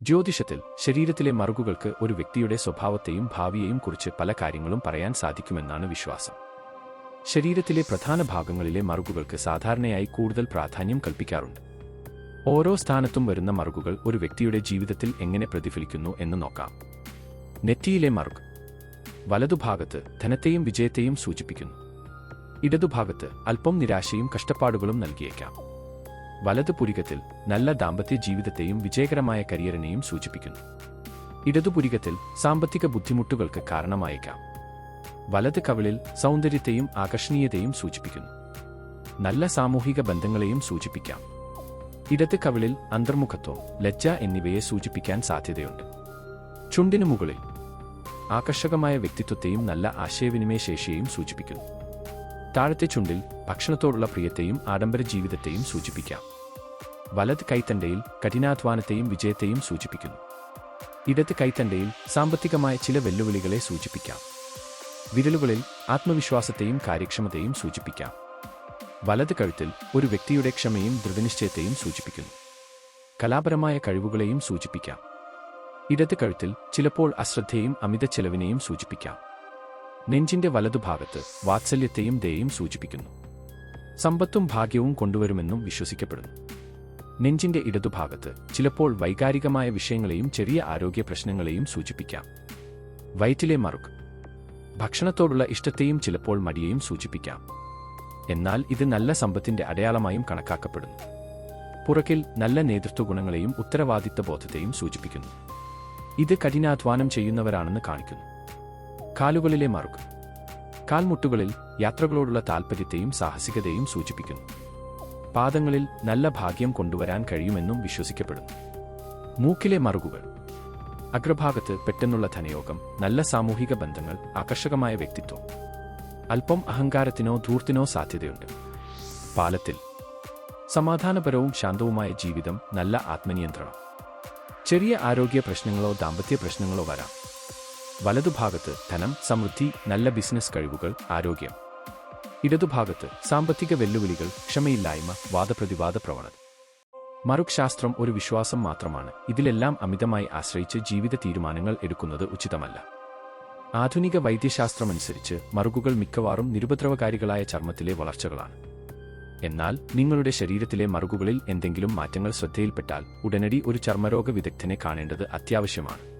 ജ്യോതിഷത്തിൽ ശരീരത്തിലെ മറുകുകൾക്ക് ഒരു വ്യക്തിയുടെ സ്വഭാവത്തെയും ഭാവിയെയും കുറിച്ച് പല കാര്യങ്ങളും പറയാൻ സാധിക്കുമെന്നാണ് വിശ്വാസം. ശരീരത്തിലെ പ്രധാന ഭാഗങ്ങളിലെ മറുകുകൾക്ക് സാധാരണയായി കൂടുതൽ പ്രാധാന്യം കൽപ്പിക്കാറുണ്ട്. ഓരോ സ്ഥാനത്തും വരുന്ന മറുകുകൾ ഒരു വ്യക്തിയുടെ ജീവിതത്തിൽ എങ്ങനെ പ്രതിഫലിക്കുന്നു എന്ന് നോക്കാം. നെറ്റിയിലെ മറുക് വലതുഭാഗത്ത് ധനത്തെയും വിജയത്തെയും സൂചിപ്പിക്കുന്നു. ഇടതുഭാഗത്ത് അല്പം നിരാശയും കഷ്ടപ്പാടുകളും നൽകിയേക്കാം. വലത് പുരികത്തിൽ നല്ല ദാമ്പത്യ ജീവിതത്തെയും വിജയകരമായ കരിയറിനെയും സൂചിപ്പിക്കുന്നു. ഇടതുപുരികത്തിൽ സാമ്പത്തിക ബുദ്ധിമുട്ടുകൾക്ക് കാരണമായേക്കാം. വലത് കവിളിൽ സൗന്ദര്യത്തെയും ആകർഷണീയതയും സൂചിപ്പിക്കുന്നു. നല്ല സാമൂഹിക ബന്ധങ്ങളെയും സൂചിപ്പിക്കാം. ഇടത് കവിളിൽ അന്തർമുഖത്വം, ലജ്ജ എന്നിവയെ സൂചിപ്പിക്കാൻ സാധ്യതയുണ്ട്. ചുണ്ടിനു മുകളിൽ ആകർഷകമായ വ്യക്തിത്വത്തെയും നല്ല ആശയവിനിമയ ശേഷിയെയും സൂചിപ്പിക്കുന്നു. താഴത്തെ ചുണ്ടിൽ ഭക്ഷണത്തോടുള്ള പ്രിയത്തെയും ആഡംബര ജീവിതത്തെയും സൂചിപ്പിക്കാം. വലത് കൈത്തണ്ടയിൽ കഠിനാധ്വാനത്തെയും വിജയത്തെയും സൂചിപ്പിക്കുന്നു. ഇടത് കൈത്തണ്ടയിൽ സാമ്പത്തികമായ ചില വെല്ലുവിളികളെ സൂചിപ്പിക്കാം. വിരലുകളിൽ ആത്മവിശ്വാസത്തെയും കാര്യക്ഷമതയും സൂചിപ്പിക്കാം. വലത് കഴുത്തിൽ ഒരു വ്യക്തിയുടെ ക്ഷമയും ദൃഢനിശ്ചയത്തെയും സൂചിപ്പിക്കുന്നു. കലാപരമായ കഴിവുകളെയും സൂചിപ്പിക്കാം. ഇടത് കഴുത്തിൽ ചിലപ്പോൾ അശ്രദ്ധയും അമിത ചെലവിനെയും സൂചിപ്പിക്കാം. നെഞ്ചിന്റെ വലതുഭാഗത്ത് വാത്സല്യത്തെയും ദയയും സൂചിപ്പിക്കുന്നു. സമ്പത്തും ഭാഗ്യവും കൊണ്ടുവരുമെന്നും വിശ്വസിക്കപ്പെടുന്നു. നെഞ്ചിന്റെ ഇടതുഭാഗത്ത് ചിലപ്പോൾ വൈകാരികമായ വിഷയങ്ങളെയും ചെറിയ ആരോഗ്യ പ്രശ്നങ്ങളെയും സൂചിപ്പിക്കാം. വയറ്റിലെ മറുക് ഭക്ഷണത്തോടുള്ള ഇഷ്ടത്തെയും ചിലപ്പോൾ മടിയെയും സൂചിപ്പിക്കാം. എന്നാൽ ഇത് നല്ല സമ്പത്തിന്റെ അടയാളമായും കണക്കാക്കപ്പെടുന്നു. പുറകിൽ നല്ല നേതൃത്വഗുണങ്ങളെയും ഉത്തരവാദിത്തബോധത്തെയും സൂചിപ്പിക്കുന്നു. ഇത് കഠിനാധ്വാനം ചെയ്യുന്നവരാണെന്ന് കാണിക്കുന്നു. കാലുകളിലെ മറുക് കാൽമുട്ടുകളിൽ യാത്രകളോടുള്ള താൽപ്പര്യത്തെയും സാഹസികതയും സൂചിപ്പിക്കുന്നു. പാദങ്ങളിൽ നല്ല ഭാഗ്യം കൊണ്ടുവരാൻ കഴിയുമെന്നും വിശ്വസിക്കപ്പെടുന്നു. മൂക്കിലെ മറുകുകൾ അഗ്രഭാഗത്ത് പെട്ടെന്നുള്ള ധനയോഗം, നല്ല സാമൂഹിക ബന്ധങ്ങൾ, ആകർഷകമായ വ്യക്തിത്വം. അല്പം അഹങ്കാരത്തിനോ ധൂർത്തിനോ സാധ്യതയുണ്ട്. പാലത്തിൽ സമാധാനപരവും ശാന്തവുമായ ജീവിതം, നല്ല ആത്മനിയന്ത്രണം. ചെറിയ ആരോഗ്യ പ്രശ്നങ്ങളോ ദാമ്പത്യ പ്രശ്നങ്ങളോ വരാം. വലതുഭാഗത്ത് ധനം, സമൃദ്ധി, നല്ല ബിസിനസ് കഴിവുകൾ, ആരോഗ്യം. ഇടതുഭാഗത്ത് സാമ്പത്തിക വെല്ലുവിളികൾ, ക്ഷമയില്ലായ്മ, വാദപ്രതിവാദ പ്രവണത. മറുക് ശാസ്ത്രം ഒരു വിശ്വാസം മാത്രമാണ്. ഇതിലെല്ലാം അമിതമായി ആശ്രയിച്ച് ജീവിത തീരുമാനങ്ങൾ എടുക്കുന്നത് ഉചിതമല്ല. ആധുനിക വൈദ്യശാസ്ത്രമനുസരിച്ച് മറുകുകൾ മിക്കവാറും നിരുപദ്രവകാരികളായ ചർമ്മത്തിലെ വളർച്ചകളാണ്. എന്നാൽ നിങ്ങളുടെ ശരീരത്തിലെ മറുകുകളിൽ എന്തെങ്കിലും മാറ്റങ്ങൾ ശ്രദ്ധയിൽപ്പെട്ടാൽ ഉടനടി ഒരു ചർമ്മരോഗ വിദഗ്ധനെ കാണേണ്ടത് അത്യാവശ്യമാണ്.